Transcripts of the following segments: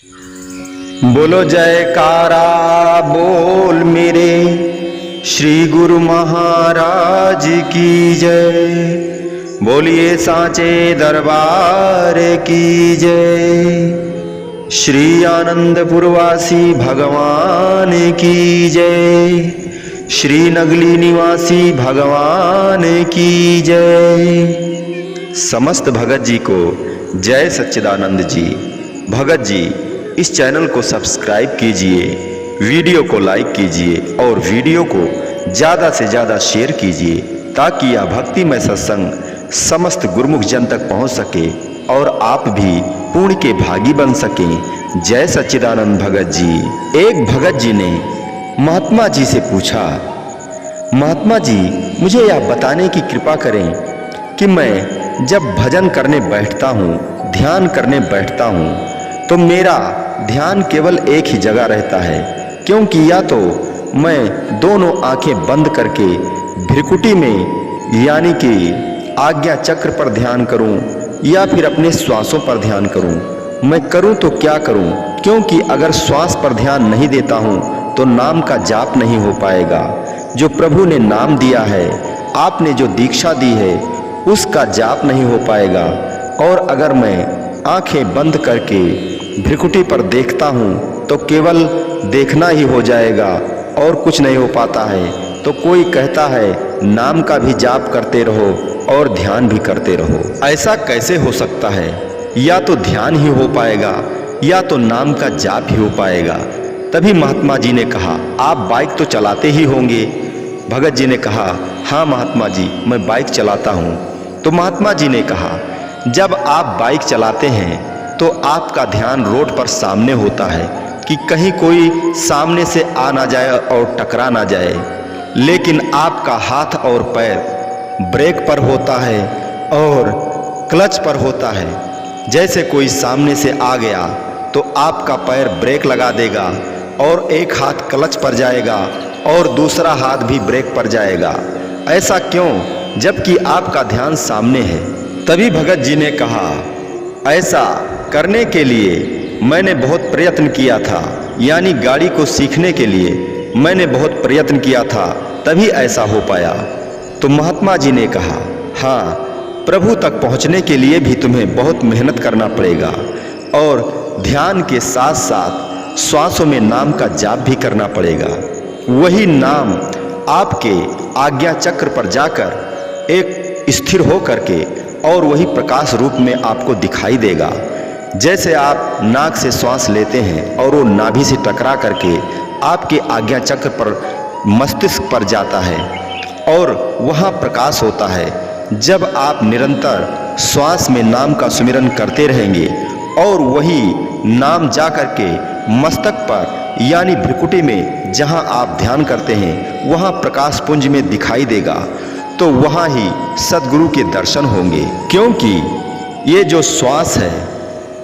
बोलो जयकारा बोल मेरे श्री गुरु महाराज की जय। बोलिए सांचे दरबार की जय। श्री आनंदपुरवासी भगवान की जय। श्री नगली निवासी भगवान की जय। समस्त भगत जी को जय सच्चिदानंद जी। भगत जी इस चैनल को सब्सक्राइब कीजिए, वीडियो को लाइक कीजिए और वीडियो को ज़्यादा से ज़्यादा शेयर कीजिए ताकि यह भक्तिमय सत्संग समस्त गुरुमुख जन तक पहुंच सके और आप भी पुण्य के भागी बन सकें। जय सच्चिदानंद भगत जी। एक भगत जी ने महात्मा जी से पूछा, महात्मा जी मुझे यह बताने की कृपा करें कि मैं जब भजन करने बैठता हूँ, ध्यान करने बैठता हूँ तो मेरा ध्यान केवल एक ही जगह रहता है, क्योंकि या तो मैं दोनों आंखें बंद करके भ्रिकुटी में यानी कि आज्ञा चक्र पर ध्यान करूं या फिर अपने श्वासों पर ध्यान करूं। मैं करूं तो क्या करूं, क्योंकि अगर श्वास पर ध्यान नहीं देता हूं तो नाम का जाप नहीं हो पाएगा। जो प्रभु ने नाम दिया है, आपने जो दीक्षा दी है, उसका जाप नहीं हो पाएगा। और अगर मैं आंखें बंद करके भ्रिकुटी पर देखता हूँ तो केवल देखना ही हो जाएगा और कुछ नहीं हो पाता है। तो कोई कहता है नाम का भी जाप करते रहो और ध्यान भी करते रहो। ऐसा कैसे हो सकता है? या तो ध्यान ही हो पाएगा या तो नाम का जाप ही हो पाएगा। तभी महात्मा जी ने कहा, आप बाइक तो चलाते ही होंगे। भगत जी ने कहा, हाँ महात्मा जी मैं बाइक चलाता हूँ। तो महात्मा जी ने कहा, जब आप बाइक चलाते हैं तो आपका ध्यान रोड पर सामने होता है कि कहीं कोई सामने से आ ना जाए और टकरा ना जाए, लेकिन आपका हाथ और पैर ब्रेक पर होता है और क्लच पर होता है। जैसे कोई सामने से आ गया तो आपका पैर ब्रेक लगा देगा और एक हाथ क्लच पर जाएगा और दूसरा हाथ भी ब्रेक पर जाएगा। ऐसा क्यों, जबकि आपका ध्यान सामने है? तभी भगत जी ने कहा, ऐसा करने के लिए मैंने बहुत प्रयत्न किया था, यानी गाड़ी को सीखने के लिए मैंने बहुत प्रयत्न किया था, तभी ऐसा हो पाया। तो महात्मा जी ने कहा, हाँ प्रभु तक पहुंचने के लिए भी तुम्हें बहुत मेहनत करना पड़ेगा और ध्यान के साथ साथ श्वासों में नाम का जाप भी करना पड़ेगा। वही नाम आपके आज्ञा चक्र पर जाकर एक स्थिर हो करके और वही प्रकाश रूप में आपको दिखाई देगा। जैसे आप नाक से श्वास लेते हैं और वो नाभि से टकरा करके आपके आज्ञा चक्र पर मस्तिष्क पर जाता है और वहाँ प्रकाश होता है। जब आप निरंतर श्वास में नाम का सुमिरन करते रहेंगे और वही नाम जा करके मस्तक पर यानी भ्रिकुटी में जहाँ आप ध्यान करते हैं वहाँ प्रकाश पुंज में दिखाई देगा, तो वहाँ ही सद्गुरु के दर्शन होंगे। क्योंकि ये जो श्वास है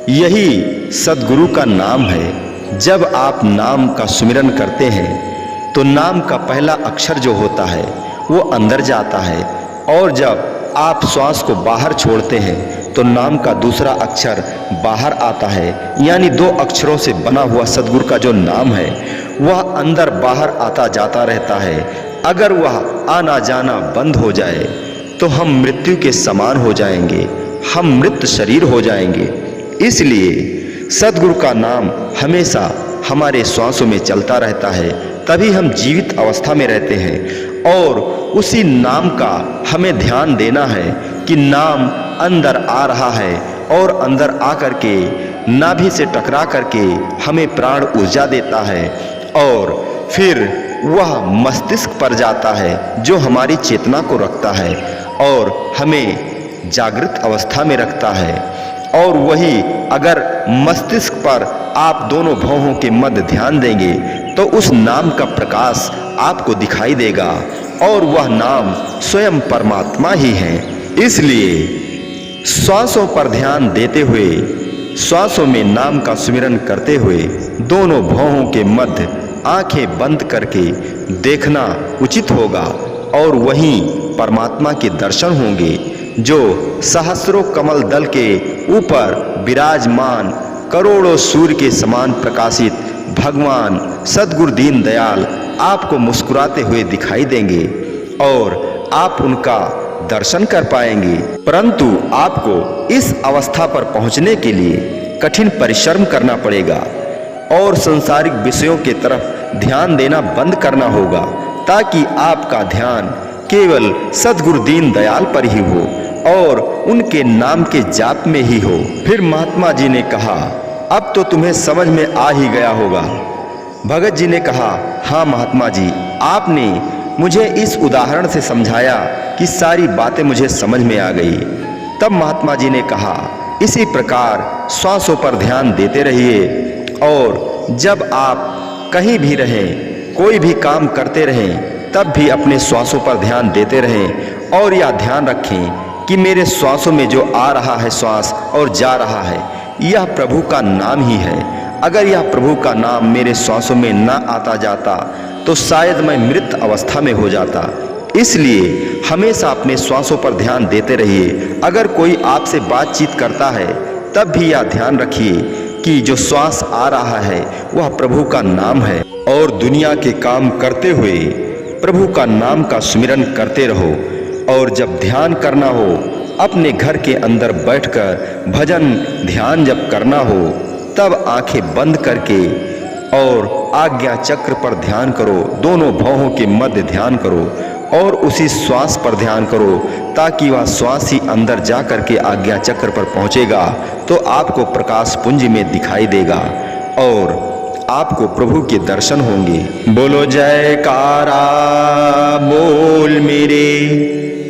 यही सद्गुरु का नाम है। जब आप नाम का सुमिरन करते हैं तो नाम का पहला अक्षर जो होता है वो अंदर जाता है और जब आप श्वास को बाहर छोड़ते हैं तो नाम का दूसरा अक्षर बाहर आता है, यानी दो अक्षरों से बना हुआ सद्गुरु का जो नाम है वह अंदर बाहर आता जाता रहता है। अगर वह आना जाना बंद हो जाए तो हम मृत्यु के समान हो जाएंगे, हम मृत शरीर हो जाएंगे। इसलिए सद्गुरु का नाम हमेशा हमारे श्वासों में चलता रहता है, तभी हम जीवित अवस्था में रहते हैं। और उसी नाम का हमें ध्यान देना है कि नाम अंदर आ रहा है और अंदर आ करके नाभि से टकरा करके हमें प्राण ऊर्जा देता है और फिर वह मस्तिष्क पर जाता है जो हमारी चेतना को रखता है और हमें जागृत अवस्था में रखता है। और वही अगर मस्तिष्क पर आप दोनों भौहों के मध्य ध्यान देंगे तो उस नाम का प्रकाश आपको दिखाई देगा और वह नाम स्वयं परमात्मा ही है। इसलिए श्वासों पर ध्यान देते हुए, श्वासों में नाम का सुमिरन करते हुए दोनों भौहों के मध्य आंखें बंद करके देखना उचित होगा और वहीं परमात्मा के दर्शन होंगे जो सहस्रों कमल दल के ऊपर विराजमान करोड़ों सूर्य के समान प्रकाशित भगवान सद्गुरु दीन दयाल आपको मुस्कुराते हुए दिखाई देंगे और आप उनका दर्शन कर पाएंगे। परंतु आपको इस अवस्था पर पहुंचने के लिए कठिन परिश्रम करना पड़ेगा और संसारिक विषयों के तरफ ध्यान देना बंद करना होगा, ताकि आपका ध्यान केवल सद्गुरु दीन दयाल पर ही हो और उनके नाम के जाप में ही हो। फिर महात्मा जी ने कहा, अब तो तुम्हें समझ में आ ही गया होगा। भगत जी ने कहा, हाँ महात्मा जी, आपने मुझे इस उदाहरण से समझाया कि सारी बातें मुझे समझ में आ गई। तब महात्मा जी ने कहा, इसी प्रकार श्वासों पर ध्यान देते रहिए और जब आप कहीं भी रहें, कोई भी काम करते रहें, तब भी अपने श्वासों पर ध्यान देते रहें और यह ध्यान रखें कि मेरे श्वासों में जो आ रहा है श्वास और जा रहा है, यह प्रभु का नाम ही है। अगर यह प्रभु का नाम मेरे श्वासों में न आता जाता तो शायद मैं मृत अवस्था में हो जाता। इसलिए हमेशा अपने श्वासों पर ध्यान देते रहिए। अगर कोई आपसे बातचीत करता है तब भी यह ध्यान रखिए कि जो श्वास आ रहा है वह प्रभु का नाम है और दुनिया के काम करते हुए प्रभु का नाम का स्मरण करते रहो। और जब ध्यान करना हो, अपने घर के अंदर बैठकर भजन ध्यान जब करना हो, तब आंखें बंद करके और आज्ञा चक्र पर ध्यान करो, दोनों भौहों के मध्य ध्यान करो और उसी श्वास पर ध्यान करो, ताकि वह श्वास ही अंदर जा करके आज्ञा चक्र पर पहुंचेगा तो आपको प्रकाश पुंज में दिखाई देगा और आपको प्रभु के दर्शन होंगे। बोलो जयकारा बोल मेरे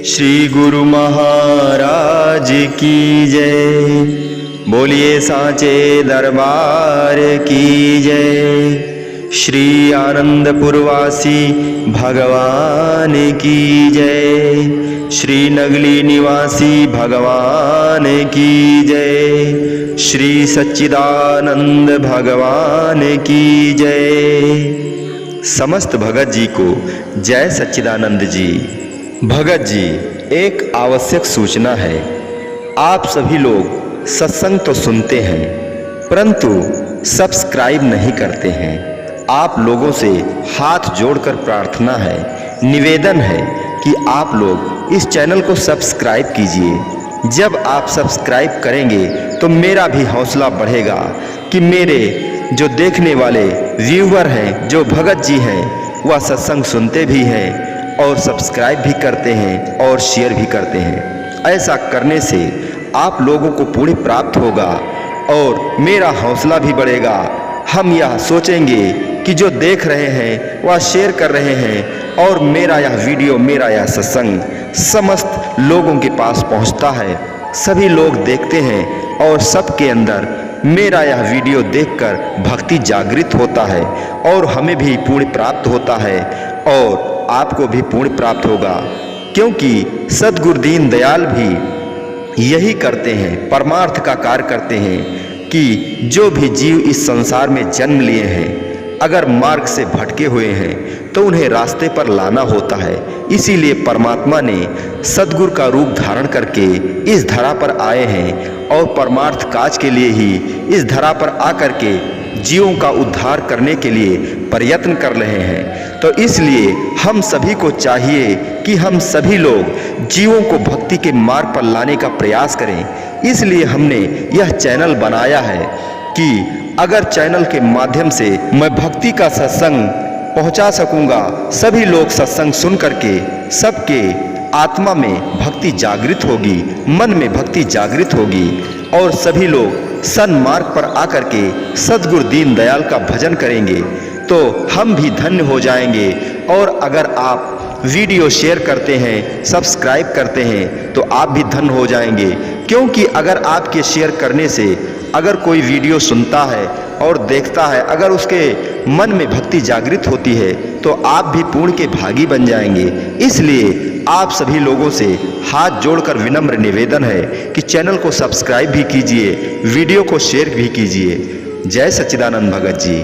श्री गुरु महाराज की जय। बोलिए साचे दरबार की जय। श्री आनंदपुरवासी भगवान की जय। श्री नगली निवासी भगवान की जय। श्री सच्चिदानंद भगवान की जय। समस्त भगत जी को जय सच्चिदानंद जी। भगत जी, एक आवश्यक सूचना है। आप सभी लोग सत्संग तो सुनते हैं परंतु सब्सक्राइब नहीं करते हैं। आप लोगों से हाथ जोड़कर प्रार्थना है, निवेदन है कि आप लोग इस चैनल को सब्सक्राइब कीजिए। जब आप सब्सक्राइब करेंगे तो मेरा भी हौसला बढ़ेगा कि मेरे जो देखने वाले व्यूअर हैं, जो भगत जी हैं, वह सत्संग सुनते भी हैं और सब्सक्राइब भी करते हैं और शेयर भी करते हैं। ऐसा करने से आप लोगों को पुण्य प्राप्त होगा और मेरा हौसला भी बढ़ेगा। हम यह सोचेंगे कि जो देख रहे हैं वह शेयर कर रहे हैं और मेरा यह वीडियो, मेरा यह सत्संग समस्त लोगों के पास पहुंचता है। सभी लोग देखते हैं और सबके अंदर मेरा यह वीडियो देखकर भक्ति जागृत होता है और हमें भी पुण्य प्राप्त होता है और आपको भी पुण्य प्राप्त होगा, क्योंकि सद्गुरु दीन दयाल भी यही करते हैं, परमार्थ का कार्य करते हैं कि जो भी जीव इस संसार में जन्म लिए हैं, अगर मार्ग से भटके हुए हैं तो उन्हें रास्ते पर लाना होता है। इसीलिए परमात्मा ने सद्गुरु का रूप धारण करके इस धरा पर आए हैं और परमार्थ काज के लिए ही इस धरा पर आकर के जीवों का उद्धार करने के लिए प्रयत्न कर रहे हैं। तो इसलिए हम सभी को चाहिए कि हम सभी लोग जीवों को भक्ति के मार्ग पर लाने का प्रयास करें। इसलिए हमने यह चैनल बनाया है कि अगर चैनल के माध्यम से मैं भक्ति का सत्संग पहुंचा सकूंगा, सभी लोग सत्संग सुन करके सबके आत्मा में भक्ति जागृत होगी, मन में भक्ति जागृत होगी और सभी लोग सन्मार्ग पर आकर के सद्गुरु दीन दयाल का भजन करेंगे तो हम भी धन्य हो जाएंगे। और अगर आप वीडियो शेयर करते हैं, सब्सक्राइब करते हैं तो आप भी धन्य हो जाएंगे, क्योंकि अगर आपके शेयर करने से अगर कोई वीडियो सुनता है और देखता है, अगर उसके मन में भक्ति जागृत होती है तो आप भी पुण्य के भागी बन जाएंगे। इसलिए आप सभी लोगों से हाथ जोड़कर विनम्र निवेदन है कि चैनल को सब्सक्राइब भी कीजिए, वीडियो को शेयर भी कीजिए। जय सच्चिदानंद भगत जी।